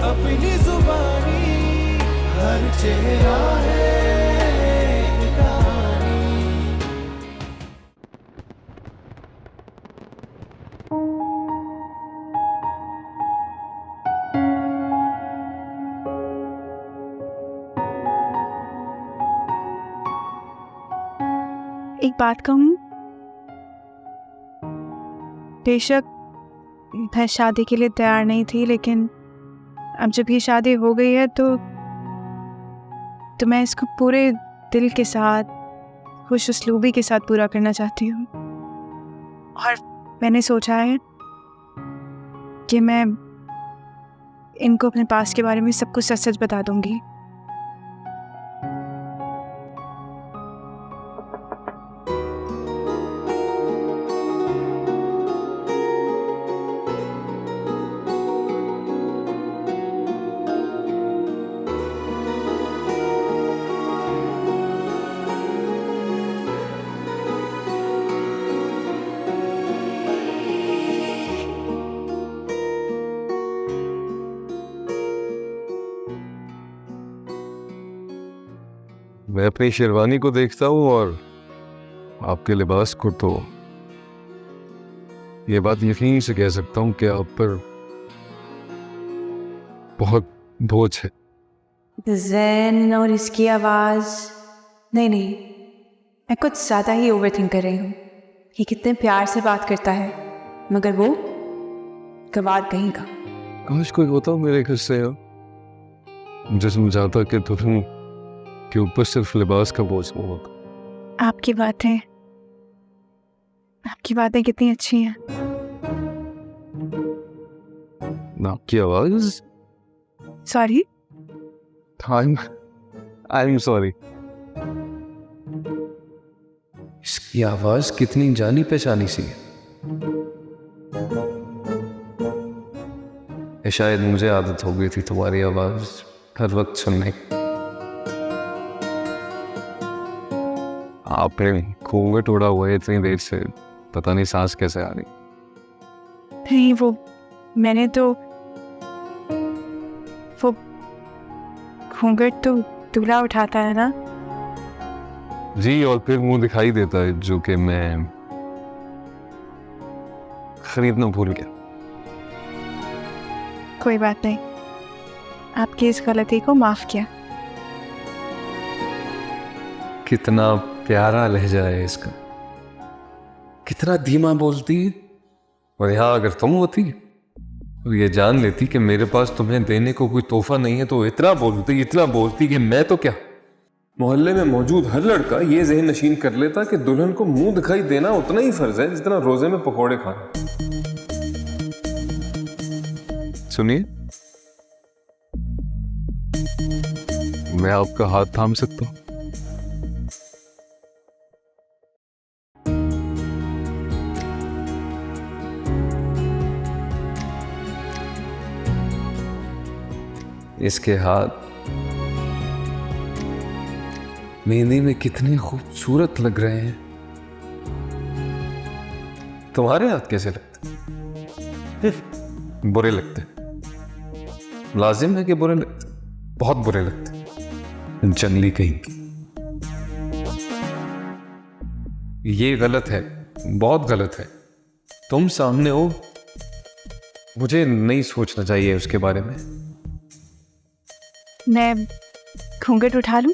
अपनी जुबानी, हर चेहरा है एक कहानी। एक बात कहूँ, बेशक मैं शादी के लिए तैयार नहीं थी, लेकिन अब जब ये शादी हो गई है तो मैं इसको पूरे दिल के साथ, खुश उसलूबी के साथ पूरा करना चाहती हूँ। और मैंने सोचा है कि मैं इनको अपने पास के बारे में सब कुछ सच सच बता दूंगी। मैं अपनी शेरवानी को देखता हूँ और आपके लिबास को, तो ये बात यकीन से कह सकता हूँ कि आप पर बहुत बोझ है। ज़ैन और इसकी आवाज़, नहीं, मैं कुछ ज़्यादा ही ओवरथिंक कर रही हूँ। ये कितने प्यार से बात करता है, मगर वो गवार कहीं का। काश कोई होता मेरे घर से हो, मुझे समझाता कि तुम के ऊपर सिर्फ लिबास का बोझ नहीं होगा। आपकी बातें कितनी अच्छी हैं। आपकी आवाज, सॉरी, आई एम सॉरी। इसकी आवाज कितनी जानी पहचानी सी है। शायद मुझे आदत हो गई थी तुम्हारी आवाज हर वक्त सुनने की। आपने घूंघट उड़ा हुआ है इतनी देर से, पता नहीं सांस कैसे आ रही। नहीं, वो मैंने तो वो घूंघट तो दूल्हा उठाता है ना जी, और फिर मुंह दिखाई देता है, जो कि मैं खरीदना भूल गया। कोई बात नहीं, आपकी इस गलती को माफ किया। कितना प्यारा लहजा है इसका, कितना धीमा बोलती है। और यहाँ अगर तुम होती और ये जान लेती कि मेरे पास तुम्हें देने को कोई तोहफा नहीं है, तो इतना बोलती कि मैं तो क्या, मोहल्ले में मौजूद हर लड़का ये ज़हन नशीन कर लेता कि दुल्हन को मुंह दिखाई देना उतना ही फर्ज है जितना रोजे में पकोड़े खाना। सुनिए, मैं आपका हाथ थाम सकता हूं? इसके हाथ मेहंदी में कितने खूबसूरत लग रहे हैं। तुम्हारे हाथ कैसे लगते? बुरे लगते। लाजिम है कि बुरे लगते, बहुत बुरे लगते। जंगली कहीं। ये गलत है, बहुत गलत है। तुम सामने हो, मुझे नहीं सोचना चाहिए उसके बारे में। मैं घूंघट उठा लूं?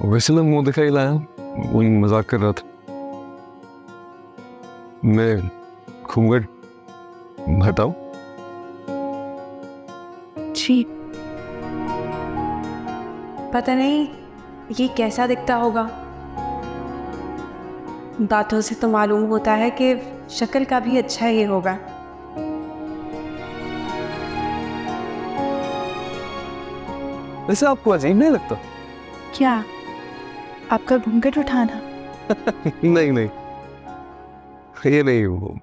वैसे मैं मुंह दिखाई लाया, वही मजाक कर रहा था। मैं घूंघट हटाऊं? जी, पता नहीं ये कैसा दिखता होगा। बातों से तो मालूम होता है कि शक्ल का भी अच्छा ये होगा। वैसे आपको अजीब नहीं लगता? क्या आपका घूंघट उठाना? नहीं, ये नहीं। वो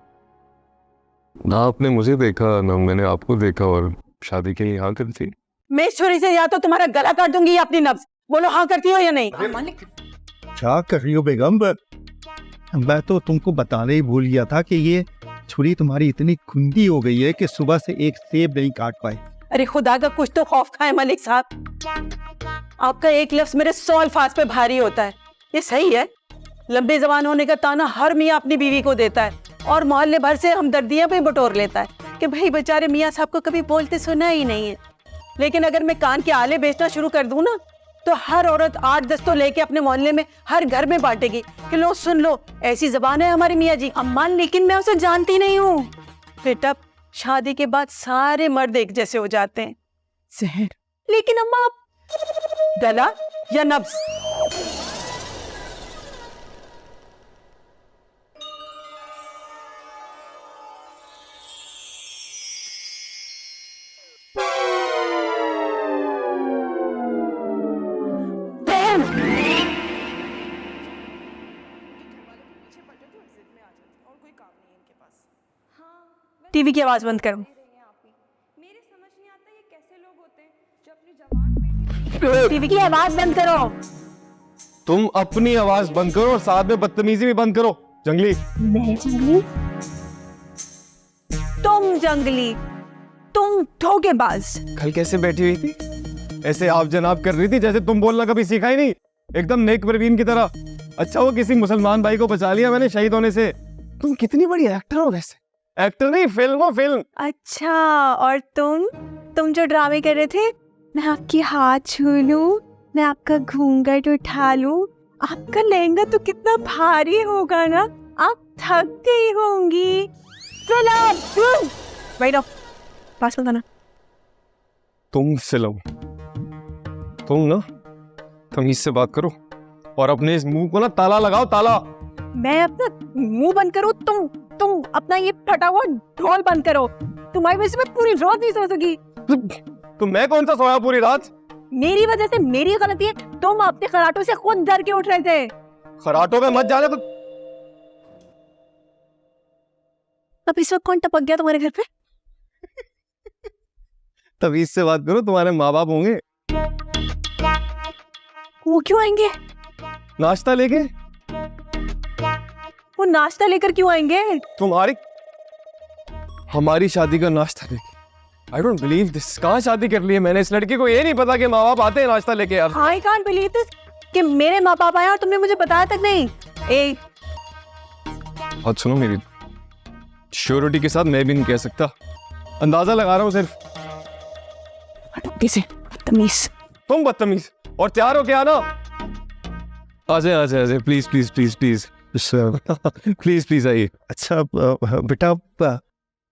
ना आपने मुझे देखा ना मैंने आपको देखा, और शादी के लिए हाँ कर थी। मैं इस छुरी से या तो तुम्हारा गला काट दूंगी या अपनी नब्ज। बोलो हाँ करती हो या नहीं? क्या कर रही हो बेगम? मैं तो तुमको बताने ही भूल गया था कि ये छुरी तुम्हारी इतनी खुंदी हो गई है कि सुबह से एक सेब नहीं काट पाए। अरे खुदा का कुछ तो खौफ खाए मलिक साहब, आपका एक लफ्ज मेरे 100 अल्फाज पे भारी होता है। ये सही है, लंबे जबान होने का ताना हर मियाँ अपनी बीवी को देता है और मोहल्ले भर से हमदर्दियां भी बटोर लेता है कि भाई बेचारे मियाँ साहब को कभी बोलते सुना ही नहीं है। लेकिन अगर मैं कान के आले बेचना शुरू कर दूं ना, तो हर औरत 8-10 तो लेके अपने मोहल्ले में हर घर में बांटेगी कि लो सुन लो, ऐसी जबान है हमारे मियाँ जी। अम्मा लेकिन मैं उसे जानती नहीं हूँ। बेटा शादी के बाद सारे मर्द एक जैसे हो जाते हैं। जहर। लेकिन अम्मा आप गला या नब्ज? टीवी की आवाज बंद करो। मेरे समझ नहीं आता ये कैसे लोग होते हैं जो अपनी जवान बेटी। टीवी की आवाज बंद करो। तुम अपनी आवाज बंद करो और साथ में बदतमीजी भी बंद करो। जंगली। मैं जंगली? तुम जंगली, तुम धोखेबाज। कल कैसे बैठी हुई थी? ऐसे आप जनाब कर रही थी जैसे तुम बोलना कभी सीखा ही नहीं, एकदम नेक परवीन की तरह। अच्छा वो किसी मुसलमान भाई को बचा लिया मैंने शहीद होने से। तुम कितनी बड़ी एक्टर हो वैसे। एक्टर नहीं, फिल्म। अच्छा, और तुम जो ड्रामे कर रहे थे, मैं आपकी हाथ छू लूं, मैं आपका घूंघट उठा लूं, आपका लहंगा तो कितना भारी होगा ना, आप थक गई होंगी। बैठो, पास मत आना। तुम फिल्म, तुम ना तमीज से बात करो और अपने इस मुंह को ना ताला लगाओ, ताला। मैं अपना मुंह बंद करूं, तुम अपना ये फटा हुआ ढोल बंद करो। तुम्हारी वजह से मैं पूरी रात नहीं सो सकी। तो मैं कौन सा सोया पूरी रात? मेरी वजह से, मेरी गलती है। तुम अपने खराटों से खुद डर के उठ रहे थे। खराटों में मत जाने। तो अब इस वक्त कौन टपक गया तुम्हारे घर पे? तमीज से बात करो, तुम्हारे माँ बाप होंगे। वो क्यों आएंगे? नाश्ता लेके। वो नाश्ता लेकर क्यों आएंगे? हमारी शादी का नाश्ता लेके। I don't believe this। कहाँ शादी कर ली है मैंने? इस लड़की को ये नहीं पता कि माँ बाप आते हैं नाश्ता लेके यार। I can't believe this कि मेरे माँ बाप आए और तुमने मुझे बताया तक नहीं। बात सुनो मेरी, श्योरिटी के साथ मैं भी नहीं कह सकता, अंदाजा लगा रहा हूँ सिर्फ। किसे बदतमीज। तुम बदतमीज। और तैयार हो क्या ना? आजे please please please please please please आइए। अच्छा बेटा,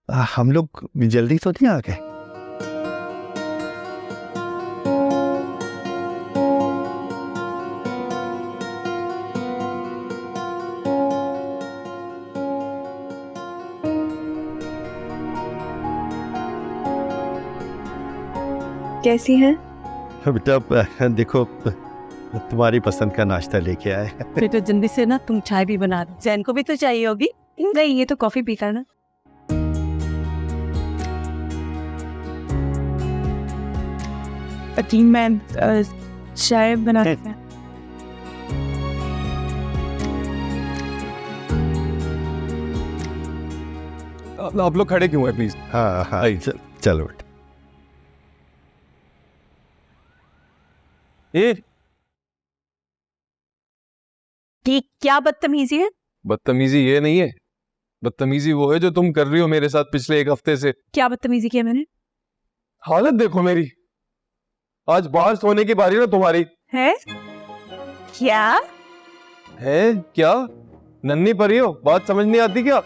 हम लोग जल्दी तो नहीं आ गए? कैसी हैं? बेटा देखो, तुम्हारी पसंद का नाश्ता लेके आए। बेटा जल्दी से ना तुम चाय भी बना दो, जैन को भी तो चाहिए होगी। नहीं, ये तो कॉफी पीकर ना। टीम में चाय बनाते हैं। आप लोग खड़े क्यों हैं प्लीज? हाँ चलो बेटा। कि क्या बदतमीजी है? बदतमीजी ये नहीं है, बदतमीजी वो है जो तुम कर रही हो मेरे साथ पिछले 1 हफ्ते से। क्या बदतमीजी की है मैंने? हालत देखो मेरी, आज बाहर सोने की बारी ना तुम्हारी। है क्या? है क्या? नन्ही परी हो, बात समझ नहीं आती क्या?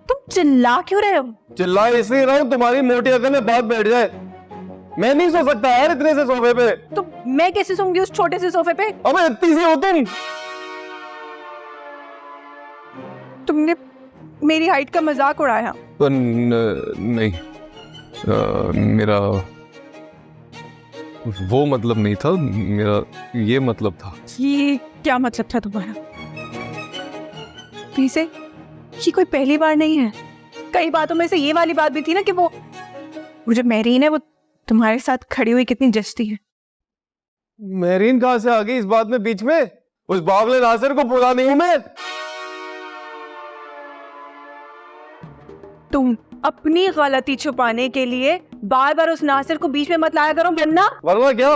तुम चिल्ला क्यों रहे हो? चिल्ला इसलिए रहा हूं तुम्हारी मोटी अकल में बात बैठ जाए। मैं नहीं सो सकता यार इतने से सोफे पे। तो मैं कैसे सोऊंगी उस छोटे से सोफे पे? अबे इतनी सी हो तुम। तुमने मेरी हाइट का मजाक उड़ाया। नहीं, मेरा वो मतलब नहीं था, मेरा ये मतलब था। ये क्या मतलब था तुम्हारा? प्लीज, ये कोई पहली बार नहीं है। कई बातों में से ये वाली बात भी थी ना कि वो जो मेरीन है वो तुम्हारे साथ खड़ी हुई कितनी जचती है। मेरीन कहाँ से आ गई इस बात में बीच में? उस बावले नासिर को भुला नहीं हूं मैं। तुम अपनी गलती छुपाने के लिए बार बार उस नासिर को बीच में मत लाया करो, वरना क्या?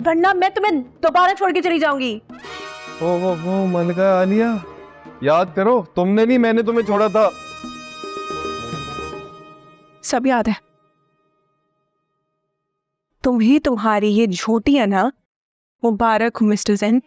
वरना मैं तुम्हें दोबारा छोड़ के चली जाऊंगी। ओ मलका आलिया, याद करो, तुमने नहीं, मैंने तुम्हें छोड़ा था। सब याद है। तुम्हें तुम्हारी ये झूठी है ना, मुबारक हो मिस्टर जैन।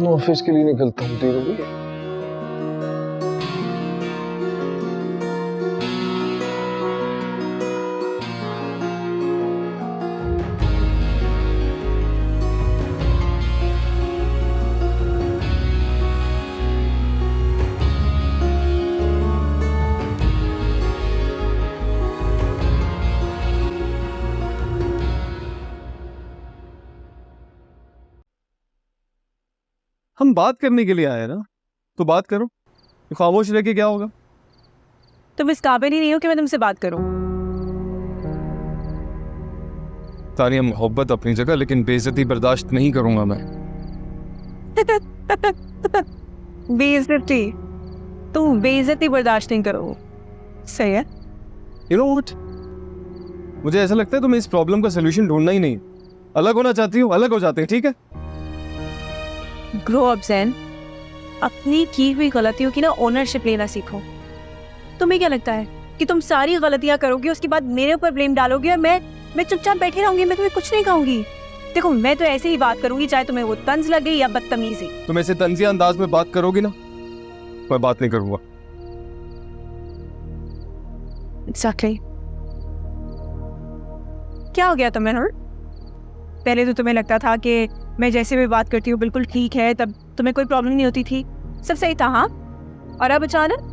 ऑफिस के लिए निकलता हूँ, 3 बजे। हम बात करने के लिए आए ना, तो बात करो। खामोश रह के क्या होगा? तुम इस काबिल ही नहीं हो कि मैं तुमसे बात करूं। तानिया, मोहब्बत अपनी जगह, लेकिन बेइज्जती बर्दाश्त नहीं करूंगा मैं। बेइज्जती? तुम बेइज्जती बर्दाश्त नहीं करो, सही है। You know what? मुझे ऐसा लगता है तुम्हें इस प्रॉब्लम का सोल्यूशन ढूंढना ही नहीं। अलग होना चाहती हो, अलग हो जाते हैं, ठीक है? ग्रो अप जैन, अपनी की हुई गलतियों की ना ओनरशिप लेना सीखो। तुम्हें क्या लगता है कि तुम सारी गलतियां करोगे, उसके बाद मेरे ऊपर ब्लेम डालोगे और मैं चुपचाप बैठी रहूंगी, मैं तुम्हें कुछ नहीं कहूंगी? देखो, मैं तो ऐसे ही बात करूंगी, चाहे तुम्हें वो तंज लगे या बदतमीजी। तुम ऐसे तंजिया अंदाज में बात करोगी ना, मैं बात नहीं करूंगा। Exactly. क्या हो गया तुम्हें हर? पहले तो तुम्हें लगता था कि मैं जैसे भी बात करती हूँ बिल्कुल ठीक है, तब तुम्हें कोई प्रॉब्लम नहीं होती थी, सब सही था, हाँ? और अब अचानक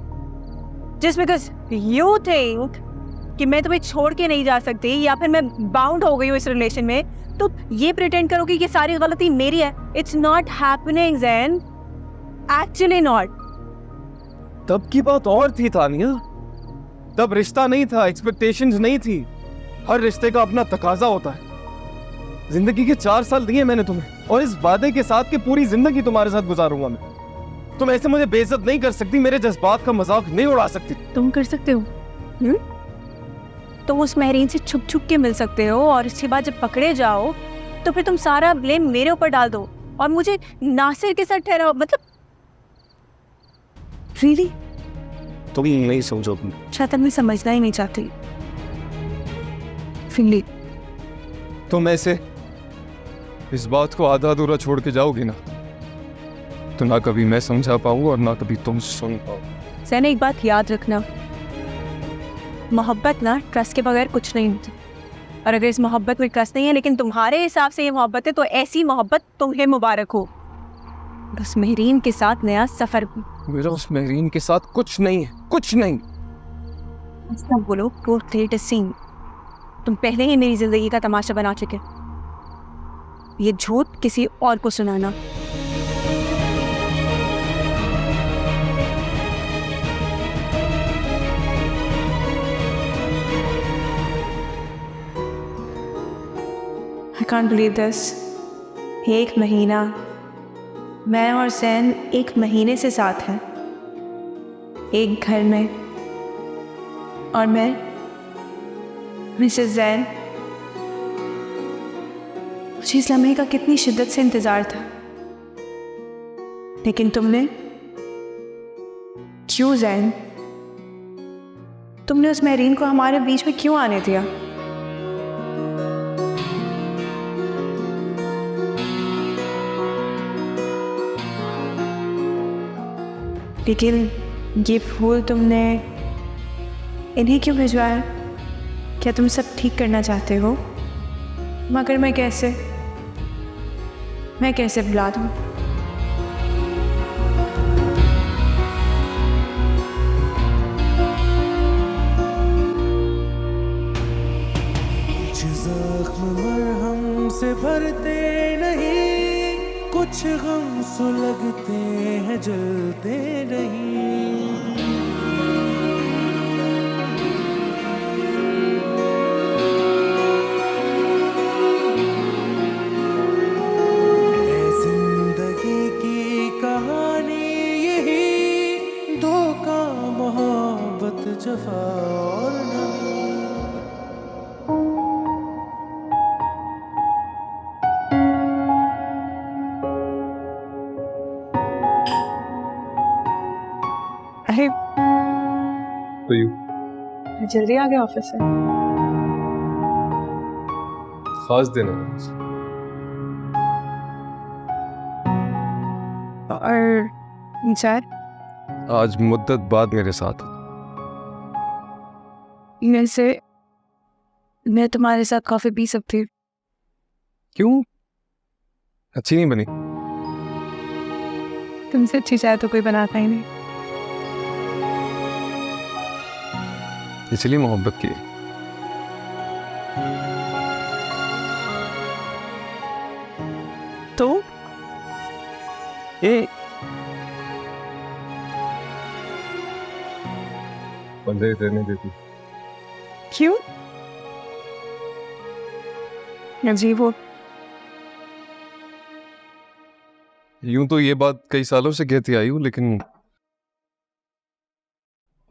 just because you think कि मैं तुम्हें छोड़ के नहीं जा सकती या फिर मैं बाउंड हो गई हूँ इस रिलेशन में, तो ये प्रिटेंड करोगी कि सारी गलती मेरी है। It's not happening, Zen. Actually not. तब की बात और थी तानिया, तब रिश्ता नहीं था, एक्सपेक्टेशंस नहीं थी। हर रिश्ते का अपना तकाजा होता है। जिंदगी के 4 साल दिए मैंने तुम्हें, और इस वादे के साथ कि पूरी जिंदगी तुम्हारे साथ गुजारूंगा मैं। तुम ऐसे मुझे बेइज्जत नहीं कर सकती, मेरे जज्बात का मजाक नहीं उड़ा सकती। तुम कर सकते हो, तुम उस महरीन से छुप छुप के मिल सकते हो, और इसके बाद जब पकड़े जाओ तो फिर तुम सारा ब्लेम मेरे ऊपर डाल दो और मुझे नासिर के साथ ठहराओ। मतलब रियली तुम नहीं समझो। शायद मैं समझना ही नहीं चाहती। फिंगली, तुम ऐसे इस बात को आधा अधूरा छोड़ के जाओगी ना, तो ना कभी मैं समझा पाऊंगा और ना कभी तुम सुन पाओ। सैन एक बात याद रखना, मोहब्बत ना ट्रस्ट के बगैर कुछ नहीं होती। और अगर इस मोहब्बत में ट्रस्ट नहीं है लेकिन तुम्हारे हिसाब से ये मोहब्बत है, तो ऐसी मोहब्बत तुम्हें मुबारक हो। बस मेहरीन के साथ नया सफर। मेरा उस मेहरीन के साथ कुछ नहीं है, कुछ नहीं। ऐसा बोलो, डोंट क्रिएट अ सीन। तुम पहले ही मेरी जिंदगी का तमाशा बना चुके। ये झूठ किसी और को सुनाना। I can't believe this. 1 महीना, मैं और जैन 1 महीने से साथ हैं, एक घर में। और मैं मिसेस जैन। मुझे इस लम्हे का कितनी शिद्दत से इंतज़ार था, लेकिन तुमने क्यों जैन? तुमने उस मेहरीन को हमारे बीच में क्यों आने दिया? लेकिन ये फूल तुमने इन्हें क्यों भिजवाया? क्या तुम सब ठीक करना चाहते हो? मगर मैं कैसे बुला दूँ? कुछ जख्म मरहम से भरते नहीं, कुछ गम सुलगते हैं जलते नहीं। है जिंदगी की कहानी यही, धोखा मोहब्बत जफा और नमी। अरे तो यू मैं जल्दी आ गया ऑफिस से। खास दिन है। और सर, आज मुद्दत बाद मेरे साथ। वैसे मैं तुम्हारे साथ कॉफी पी सकती हूँ। क्यों? अच्छी नहीं बनी? तुमसे अच्छी चाय तो कोई बनाता ही नहीं। इसलिए मोहब्बत की। तो ए बंदे रहने देती। क्यों? अजीब हो। यूं तो ये बात कई सालों से कहती आई हूँ, लेकिन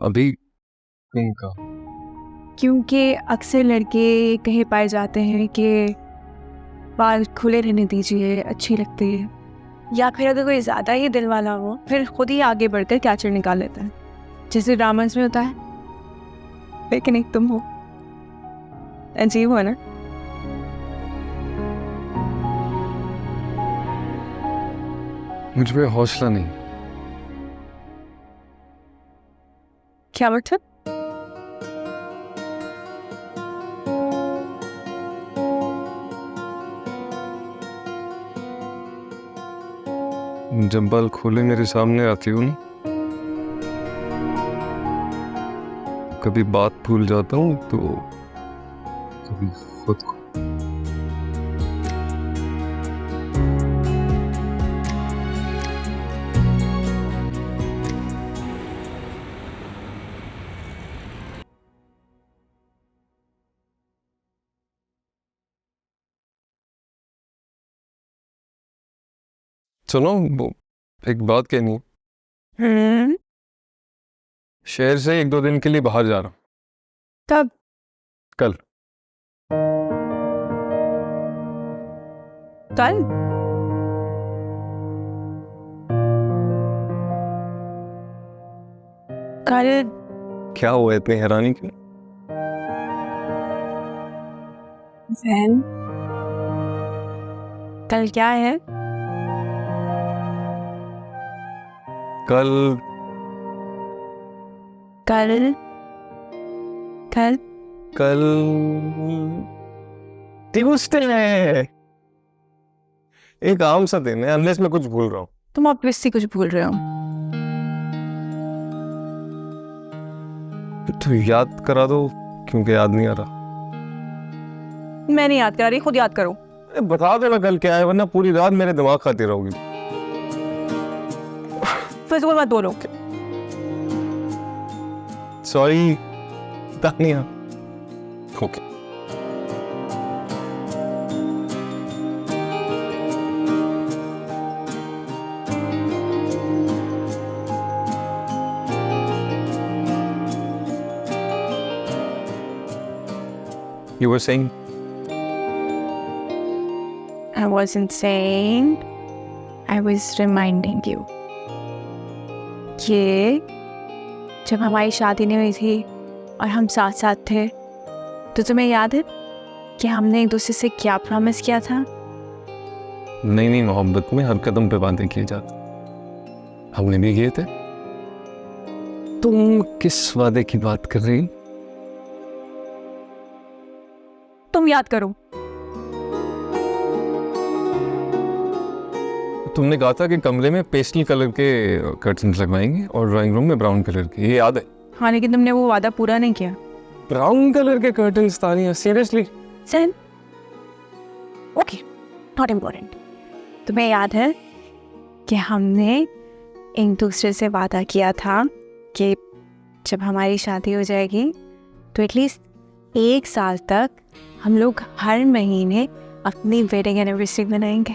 अभी क्यों कहा? क्योंकि अक्सर लड़के कहे पाए जाते हैं कि बाल खुले रहने दीजिए, अच्छी लगती है। या फिर अगर कोई ज़्यादा ही दिल वाला हो, फिर खुद ही आगे बढ़कर कैचर निकाल लेता है, जैसे ड्रामास में होता है। लेकिन एक तुम हो। अजीब हो ना? मुझ में हौसला नहीं। क्या मतलब? जब बाल खोले मेरे सामने आती हूँ ना, कभी बात भूल जाता हूँ तो कभी खुद को। सुनो, वो एक बात कहनी है। शहर से 1-2 दिन के लिए बाहर जा रहा हूँ। कब? कल। कल कल क्या हुआ, इतनी हैरानी क्यों? जैन, कल क्या है? कल कल कल कल ट्यूसडे है। एक आम सा दिन है, अनलेस मैं कुछ भूल रहा हूँ। तुम ऑब्वियसली कुछ भूल रहे हो। तो याद करा दो, क्योंकि याद नहीं आ रहा। मैं नहीं याद करा रही, खुद याद करो। बता देना कल क्या है, वरना पूरी रात मेरे दिमाग खाती रहोगी। फिजूल मत बोलो। Sorry Tania. Okay. You were saying? I wasn't saying, I was reminding you कि जब हमारी शादी नहीं हुई थी और हम साथ साथ थे, तो तुम्हें याद है कि हमने एक दूसरे से क्या प्रॉमिस किया था? नहीं नहीं, मोहब्बत में हर कदम पे वादे किए जाते, हमने भी किए थे। तुम किस वादे की बात कर रही? तुम याद करो। तुमने कहा था कि कमरे में पेस्टल कलर के कर्टन्स लगवाएंगे और ड्राइंग रूम में ब्राउन कलर के, ये याद है? हाँ, लेकिन तुमने वो वादा पूरा नहीं किया। ब्राउन कलर के curtains Tania, seriously? Sen, okay, not important. तुम्हें याद है कि हमने एक दूसरे से वादा किया था कि जब हमारी शादी हो जाएगी तो एटलीस्ट 1 साल तक हम लोग हर महीने अपनी वेडिंग एनिवर्सरी मनाएंगे।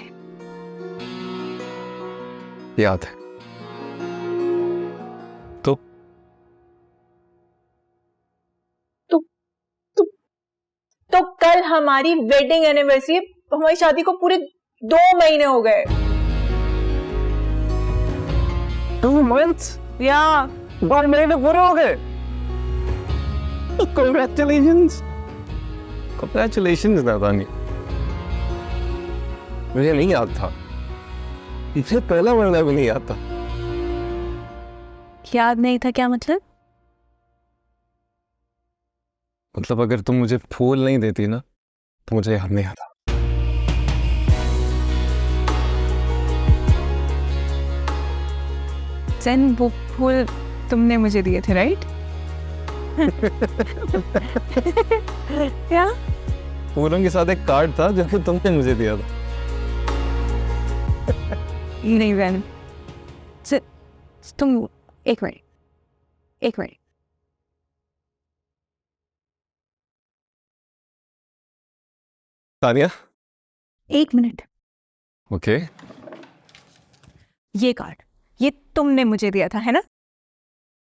याद है। तो कल हमारी वेडिंग एनिवर्सरी, हमारी शादी को पूरे 2 महीने हो गए। 2 months? या 2 महीने पूरे हो गए। Congratulations. Congratulations नादानी। मुझे नहीं याद था, इसे पहला महीना भी नहीं याद था। याद नहीं था क्या मतलब? मतलब अगर तुम मुझे फूल नहीं देती ना तो मुझे याद नहीं आता। सेन, वो फूल तुमने मुझे दिए थे, राइट? क्या? फूलों के साथ एक कार्ड था जो कि तुमने मुझे दिया था। नहीं वैन, तुम एक मिनट। तानिया, 1 मिनट। ओके। ये कार्ड, ये तुमने मुझे दिया था, है ना?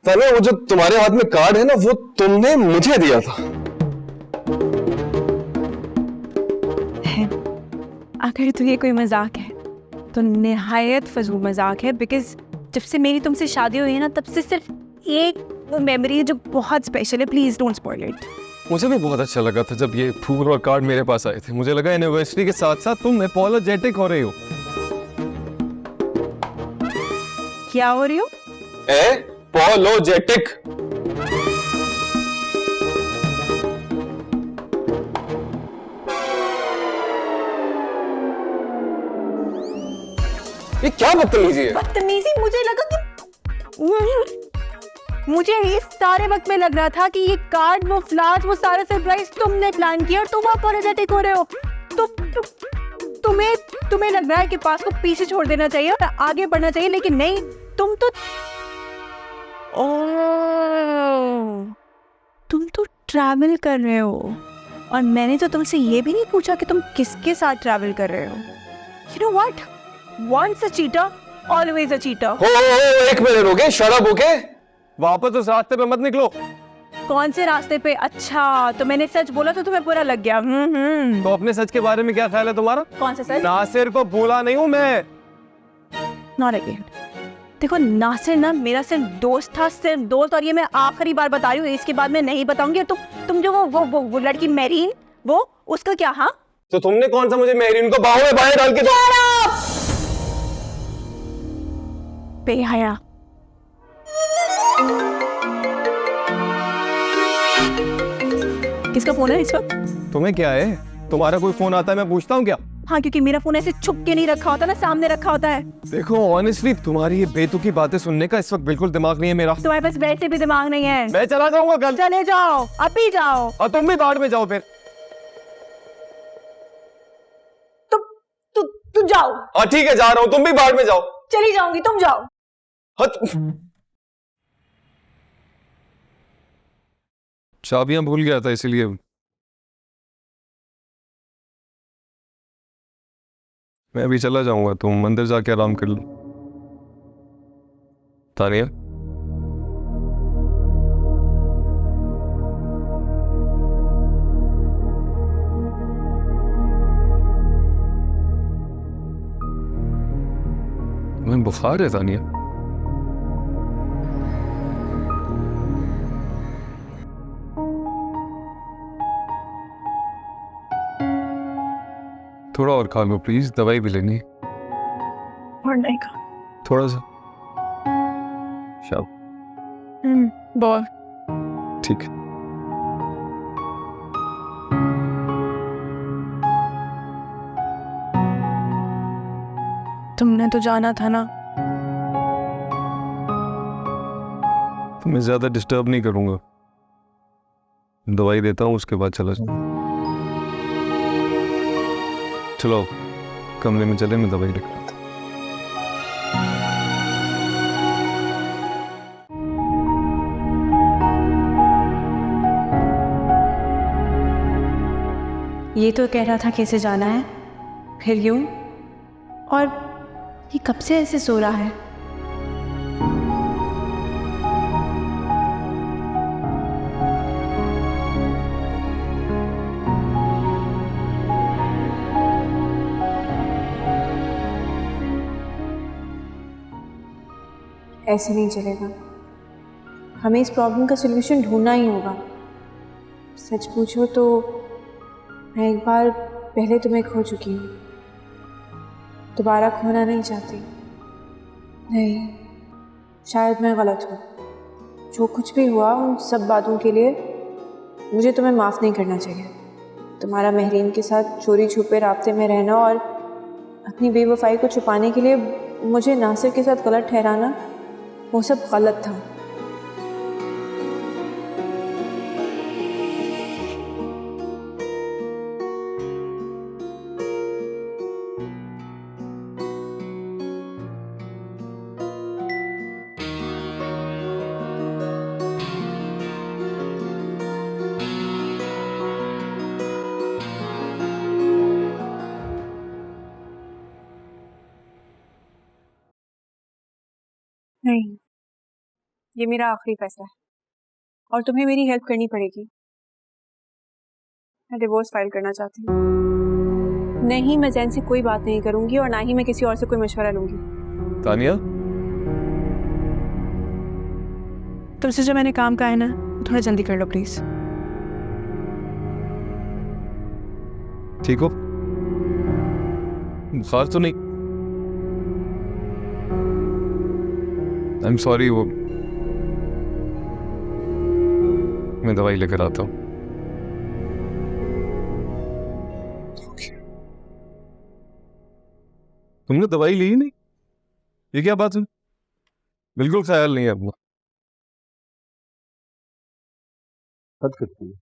तानिया, वो जो तुम्हारे हाथ में कार्ड है ना, वो तुमने मुझे दिया था। अगर तो ये कोई मजाक है तो निहायत फजूल मजाक है, बिकॉज जब से मेरी तुमसे शादी हुई है ना, तब से सिर्फ एक मेमोरी है जो बहुत स्पेशल है। Please don't spoil it. मुझे भी बहुत अच्छा लगा था जब ये फूल और कार्ड मेरे पास आए थे। मुझे लगा एनिवर्सरी के साथ साथ तुम अपॉलोजेटिक हो रही हो। क्या हो रही हो? अपॉलोजेटिक। ये क्या बदतमीजी है? बदतमीजी? मुझे लगा कि मुझे इस सारे वक्त में लग रहा था कि ये कार्ड, वो फ्लावर्स, वो सारा सरप्राइज तुमने प्लान किया और तुम अपॉलोजेटिक हो रहे हो। तुम्हें लग रहा है कि पास को पीछे छोड़ देना चाहिए और आगे बढ़ना चाहिए, लेकिन नहीं, तुम तो ट्रैवल कर रहे हो। और मैंने तो तुमसे ये भी नहीं पूछा कि तुम किसके साथ ट्रैवल कर रहे हो। You know what? Once a cheater, always a cheater. एक minute, okay? Shut up, okay? वापस उस रास्ते पे मत निकलो। कौन से रास्ते पे? अच्छा, तो मैंने सच बोला तो तुम्हें बुरा लग गया। तो अपने सच के बारे में क्या ख्याल है तुम्हारा? कौन सा सच? नासिर को भूला नहीं हूँ मैं। Not again. देखो नासिर ना मेरा सिर्फ दोस्त था, सिर्फ दोस्त, और ये मैं आखिरी बार बता रही हूँ, इसके बाद मैं नहीं बताऊंगी। तुम जो वो लड़की मेरीन, वो उसका क्या? हाँ, तो तुमने कौन सा मुझे मेहरीन को बाहों में बाहें डाल के बेहया। किसका फोन है इस वक्त? तुम्हें क्या है? तुम्हारा कोई फोन आता है मैं पूछता हूँ क्या? हाँ, क्योंकि मेरा फोन ऐसे छुप के नहीं रखा होता ना, सामने रखा होता है। देखो ऑनेस्टली तुम्हारी ये बेतुकी बातें सुनने का इस वक्त बिल्कुल दिमाग नहीं है मेरा। तुम्हारे पास वैसे भी दिमाग नहीं है। मैं चला जाऊंगा कल। चले जाओ, अभी जाओ। और तुम भी बाढ़ में जाओ फिर। तू जाओ। हाँ ठीक है, जा रहा हूँ, तुम भी बाढ़ में जाओ। चली जाऊंगी, तुम जाओ। चाबियां भूल गया था इसीलिए। मैं अभी चला जाऊंगा, तुम अंदर जाके आराम कर लो। तानिया, तुम्हें बुखार है तानिया? थोड़ा और खा लो प्लीज, दवाई भी लेनी। और नहीं खा। थोड़ा सा। शाम। बोल। ठीक है। तुमने तो जाना था ना। तुम्हें ज्यादा डिस्टर्ब नहीं करूंगा, दवाई देता हूँ उसके बाद चला जाऊँ। चलो कमरे में चले, मैं दवाई लेकर आता हूँ। ये तो कह रहा था कैसे जाना है, फिर यूं, और ये कब से ऐसे सो रहा है? ऐसे नहीं चलेगा, हमें इस प्रॉब्लम का सलूशन ढूंढना ही होगा। सच पूछो तो मैं एक बार पहले तुम्हें खो चुकी हूँ, दोबारा खोना नहीं चाहती। नहीं, शायद मैं गलत हूँ। जो कुछ भी हुआ उन सब बातों के लिए मुझे तुम्हें माफ़ नहीं करना चाहिए। तुम्हारा महरीन के साथ चोरी छुपे राब्ते में रहना और अपनी बेवफाई को छुपाने के लिए मुझे नासिर के साथ गलत ठहराना, वो सब गलत था। नहीं, ये मेरा आखिरी फैसला है और तुम्हें मेरी हेल्प करनी पड़ेगी। मैं डिवोर्स फाइल करना चाहती हूँ। नहीं, मैं जैन से कोई बात नहीं करूंगी और ना ही मैं किसी और से कोई मशवरा लूंगी। तानिया, तुमसे जो मैंने काम कहा है ना, थोड़ा जल्दी कर लो प्लीज। ठीक हो? बुखार तो नहीं? आई एम सॉरी, वो मैं दवाई लेकर आता हूँ। तुमने दवाई ली ही नहीं? ये क्या बात है? बिल्कुल ख्याल नहीं है अपना। हद करती है।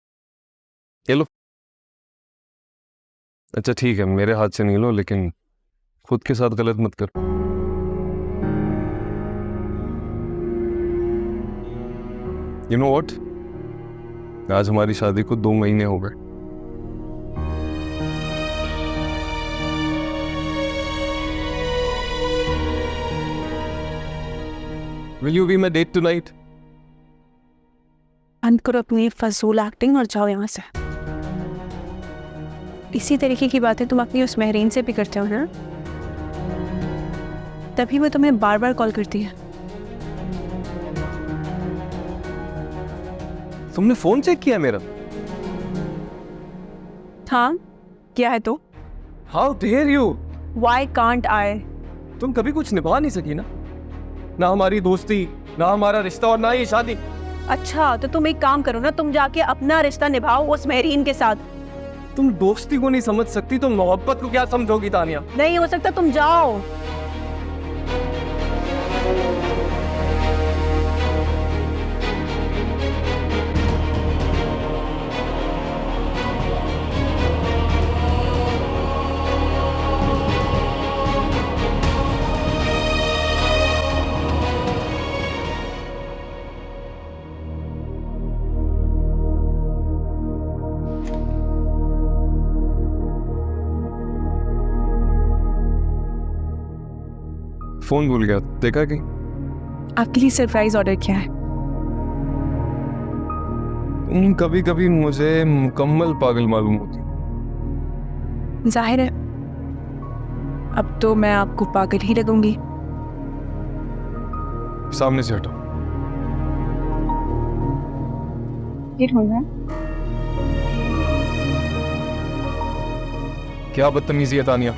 ये लो। अच्छा ठीक है, मेरे हाथ से नहीं लो, लेकिन खुद के साथ गलत मत करो। You know what? आज हमारी शादी को 2 महीने हो गए। Will you be my date tonight? बंद करो अपनी फजूल एक्टिंग और जाओ यहाँ से। इसी तरीके की बातें तुम अपनी उस महरीन से भी करते हो ना, तभी वो तुम्हें बार बार कॉल करती है। तुमने फोन चेक किया मेरा? हाँ क्या है तो? How dare you! Why can't I? तुम कभी कुछ निभा नहीं सकी ना हमारी दोस्ती, ना हमारा रिश्ता और ना ये शादी। अच्छा तो तुम एक काम करो ना, तुम जाके अपना रिश्ता निभाओ उस महरीन के साथ। तुम दोस्ती को नहीं समझ सकती तो मोहब्बत को क्या समझोगी तानिया? नहीं हो सकता, तुम जाओ। फोन भूल गया, देखा कि? आपके लिए सरप्राइज ऑर्डर किया है। तुम कभी कभी मुझे मुकम्मल पागल मालूम होती। जाहिर है अब तो मैं आपको पागल ही लगूंगी। सामने से हटो। ये ढूंढना है? क्या बदतमीजी है तानिया?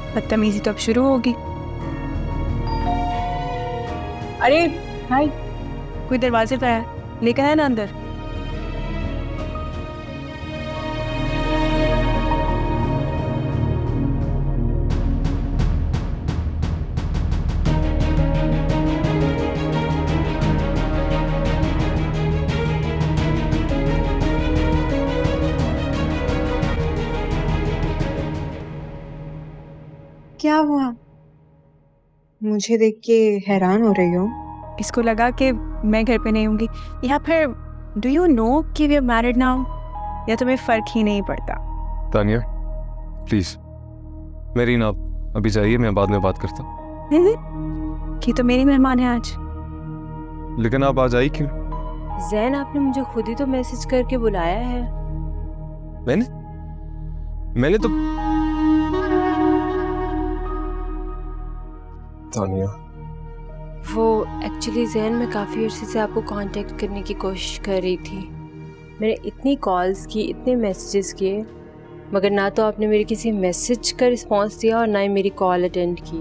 बदतमीजी तो अब शुरू होगी। अरे हाय, कोई दरवाजे पे है, लेकर है ना अंदर। क्या हुआ? मुझे देख के हैरान हो रही हो? इसको लगा कि मैं घर पे नहीं होंगी, या फिर डू यू नो कि वी आर मैरिड नाउ, या तुम्हें फर्क ही नहीं पड़ता? तानिया प्लीज, मेरी ना अभी जाइए, मैं बाद में बात करता हूँ। कि तो मेरी मेहमान है आज। लेकिन आप आज आई क्यों? जैन, आपने मुझे खुद ही तो मैसेज करके बुलाया है। मैंने तो तानिया, वो एक्चुअली जैन, मैं काफ़ी अर्से से आपको कांटेक्ट करने की कोशिश कर रही थी। मैंने इतनी कॉल्स की, इतने मैसेजेस किए, मगर ना तो आपने मेरे किसी मैसेज का रिस्पांस दिया और ना ही मेरी कॉल अटेंड की।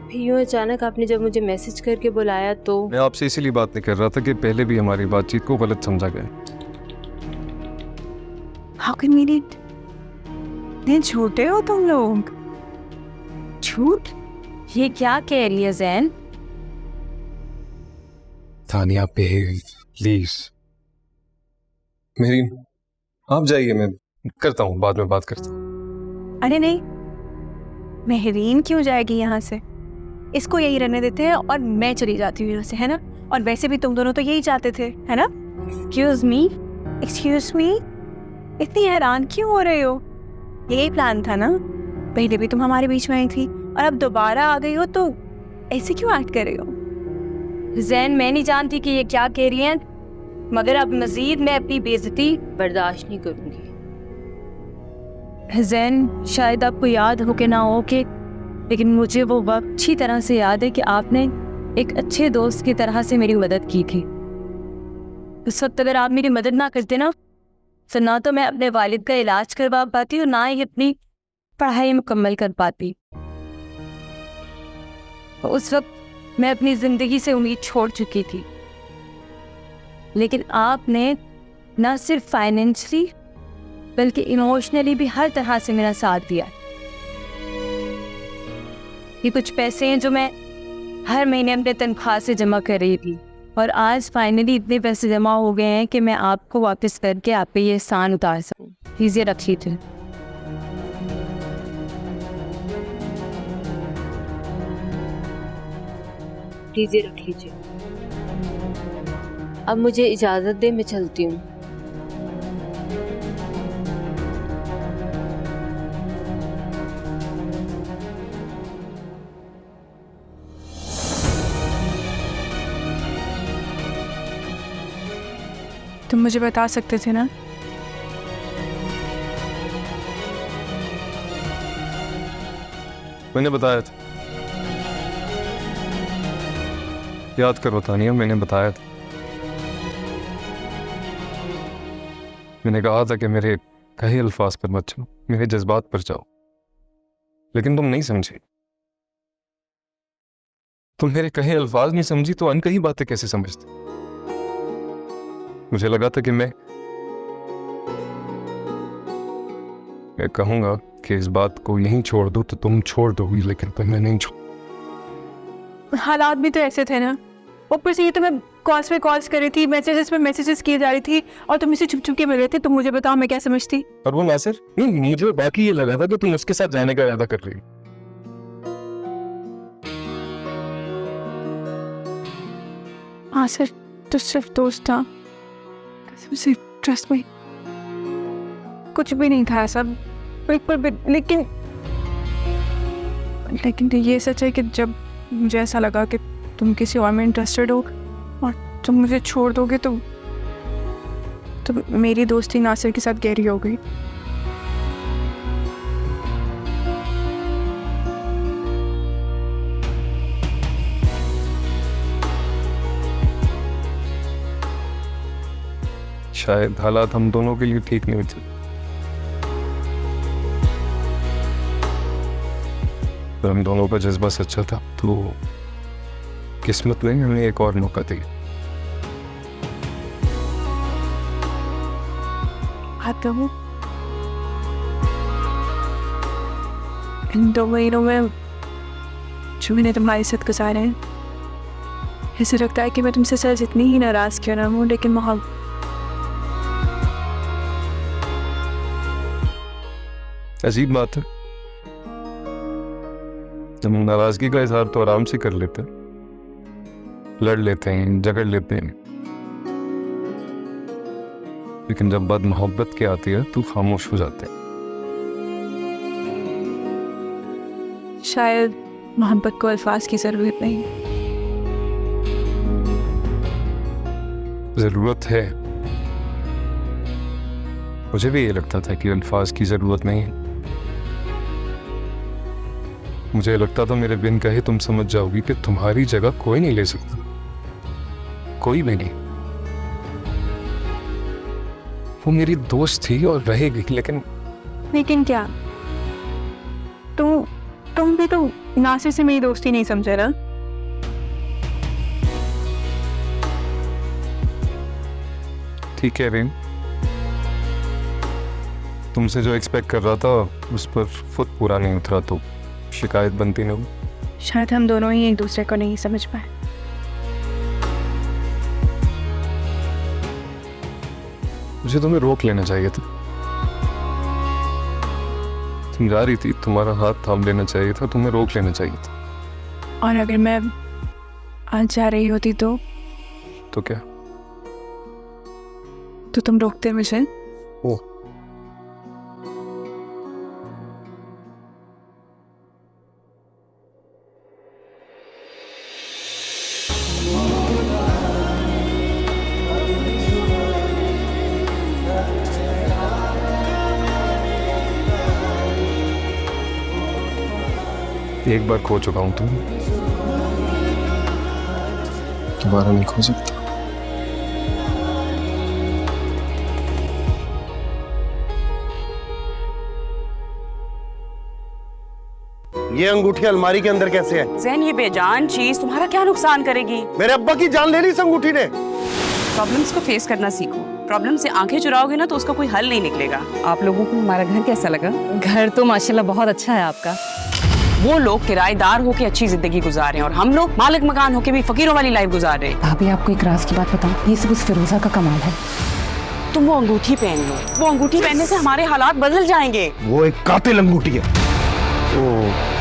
फिर यूँ अचानक आपने जब मुझे मैसेज करके बुलाया तो मैं आपसे इसीलिए बात नहीं कर रहा था कि पहले भी हमारी बातचीत को गलत समझा गया। How convenient. इतने छोटे हो तुम लोग। झूठ? ये क्या कह रही है जैन? तानिया प्लीज, मेरी आप जाइए, मैं करता हूँ, बाद में बात करता हूँ। अरे नहीं, महरीन क्यों जाएगी यहाँ से? इसको यही रहने देते हैं और मैं चली जाती हूँ यहाँ से, है ना? और वैसे भी तुम दोनों तो यही चाहते थे, है ना? Excuse me. Excuse me? इतनी हैरान क्यों हो रहे हो? यही प्लान था ना? पहले भी तुम हमारे बीच में आई थी और अब दोबारा आ गई हो, तो ऐसे क्यों एक्ट कर रही हो? जैन, मैं नहीं जानती कि ये क्या कह रही हैं, मगर अब मजीद मैं अपनी बेइज्जती बर्दाश्त नहीं करूँगी। जैन, शायद आपको याद हो कि ना हो कि, लेकिन मुझे वो वक्त अच्छी तरह से याद है कि आपने एक अच्छे दोस्त की तरह से मेरी मदद की थी। उस वक्त अगर आप मेरी मदद ना करते ना, तो ना तो मैं अपने वालिद का इलाज करवा पाती और ना ही अपनी पढ़ाई मुकम्मल कर पाती। उस वक्त मैं अपनी ज़िंदगी से उम्मीद छोड़ चुकी थी, लेकिन आपने ना सिर्फ फाइनेंशियली बल्कि इमोशनली भी हर तरह से मेरा साथ दिया। ये कुछ पैसे हैं जो मैं हर महीने अपने तनख्वाह से जमा कर रही थी, और आज फाइनली इतने पैसे जमा हो गए हैं कि मैं आपको वापस करके आप पे ये एहसान उतार सकूं। प्लीज़ ये रख लीजिए। प्लीज़ ये रख लीजिए। अब मुझे इजाज़त दे, मैं चलती हूँ। तुम मुझे बता सकते थे ना। मैंने बताया था, याद करो तानिया, मैंने बताया था। मैंने कहा था कि मेरे कहे अल्फाज पर मत जाओ, मेरे जज्बात पर जाओ, लेकिन तुम नहीं समझे। तुम मेरे कहे अल्फाज नहीं समझी तो अनकही बातें कैसे समझते? मुझे लगा था कि मैं कहूंगा कि इस बात को यहीं छोड़ दो तो तुम छोड़ दोगी, लेकिन पर मैं नहीं छोड़। हालात भी तो ऐसे थे ना, ऊपर से ये तो मैं कॉल्स पे कॉल्स कर रही थी, मैसेजेस पे मैसेजेस किए जा रही थी, और तुम इसे छुप छुप के मिल रहे थे। तुम मुझे बताओ मैं क्या समझती? और वो मैसेज नहीं, मुझे बाकी ये लगा था कि तुम उसके साथ जाने का इरादा कर रही हो। हाँ सर, तो सिर्फ दोस्त था, कसम से, ट्रस्ट मी, कुछ भी नहीं था ऐसा, बिल्कुल भी। लेकिन तो ये सच है कि जब मुझे ऐसा लगा कि तुम किसी और में इंटरेस्टेड हो और तुम मुझे छोड़ दोगे तो मेरी दोस्ती नासिर के साथ गहरी हो गई। शायद हालात हम दोनों के लिए ठीक नहीं थे, पर हम दोनों का जज्बा सच्चा था, तो किस्मत ने हमें एक और मौका दिया। आता हूँ इन 2 महीनों में जो मैंने तुम्हारे साथ गुजारे हैं, ऐसे लगता है कि मैं तुमसे सर जितनी ही नाराज क्यों ना हूँ, लेकिन मोहब्बत अजीब बात है, हम नाराजगी का इजहार तो आराम से कर लेते हैं, लड़ लेते हैं, झगड़ लेते हैं, लेकिन जब बात मोहब्बत की आती है तो खामोश हो जाते हैं। शायद मोहब्बत को अल्फाज की जरूरत नहीं, जरूरत है। मुझे भी ये लगता था कि अल्फाज की जरूरत नहीं है। मुझे लगता था मेरे बिन कहे तुम समझ जाओगी कि तुम्हारी जगह कोई नहीं ले सकता, कोई भी नहीं। वो मेरी दोस्त थी और रहेगी, लेकिन क्या तुम भी तो नासिर से मेरी दोस्ती नहीं समझे ना? ठीक है रेम, तुमसे जो एक्सपेक्ट कर रहा था उस पर खुद पूरा नहीं उतरा तो शिकायत बनती नहीं। शायद हम दोनों ही एक दूसरे को नहीं समझ पाए। मुझे तुम्हें रोक लेना चाहिए था, तुम जा रही थी, तुम्हारा हाथ थाम लेना चाहिए था, तुम्हें रोक लेना चाहिए था। और अगर मैं आज जा रही होती तो क्या? तो तुम रोकते मुझे? ओ, एक बार खो चुका हूं, तुम दोबारा नहीं खो सकता। ये अंगूठी अलमारी के अंदर कैसे है? ज़ैन, ये बेजान चीज तुम्हारा क्या नुकसान करेगी? मेरे अब्बा की जान ले ली इस अंगूठी ने। प्रॉब्लम्स को फेस करना सीखो। प्रॉब्लम से आंखें चुराओगे ना तो उसका कोई हल नहीं निकलेगा। आप लोगों को हमारा घर कैसा लगा? घर तो माशाल्लाह बहुत अच्छा है आपका। वो लोग किराएदार होके अच्छी जिंदगी गुजार रहे हैं और हम लोग मालिक मकान होके भी फकीरों वाली लाइफ गुजार रहे हैं। भाभी, आपको एक राज की बात बताऊं, ये सब उस फिरोजा का कमाल है। तुम वो अंगूठी पहन लो, वो अंगूठी पहनने से हमारे हालात बदल जाएंगे। वो एक कातिल अंगूठी है। वो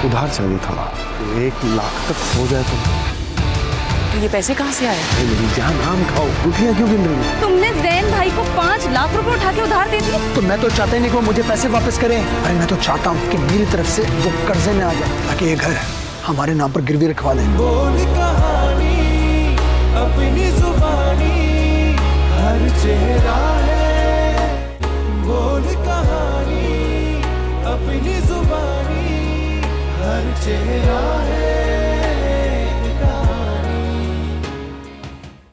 उधार चाहिए था, 1 लाख तक हो जाए तो ये पैसे कहाँ से आए? मेरी जान, आम खाओ, अंगूठियाँ क्यों गिन रही हो? तुमने ज़ैन भाई को 5 लाख रुपए उठा के उधार दे दिए। तो मैं तो चाहता ही नहीं कि वो मुझे पैसे वापस करें। अरे मैं तो चाहता हूँ कि मेरी तरफ से वो कर्जे में आ जाए ताकि ये घर हमारे नाम पर गिरवी रखवा दें। बोल कहानी अपनी जुबानी, हर चेहरा है, बोल कहानी अपनी जुबानी, हर चेहरा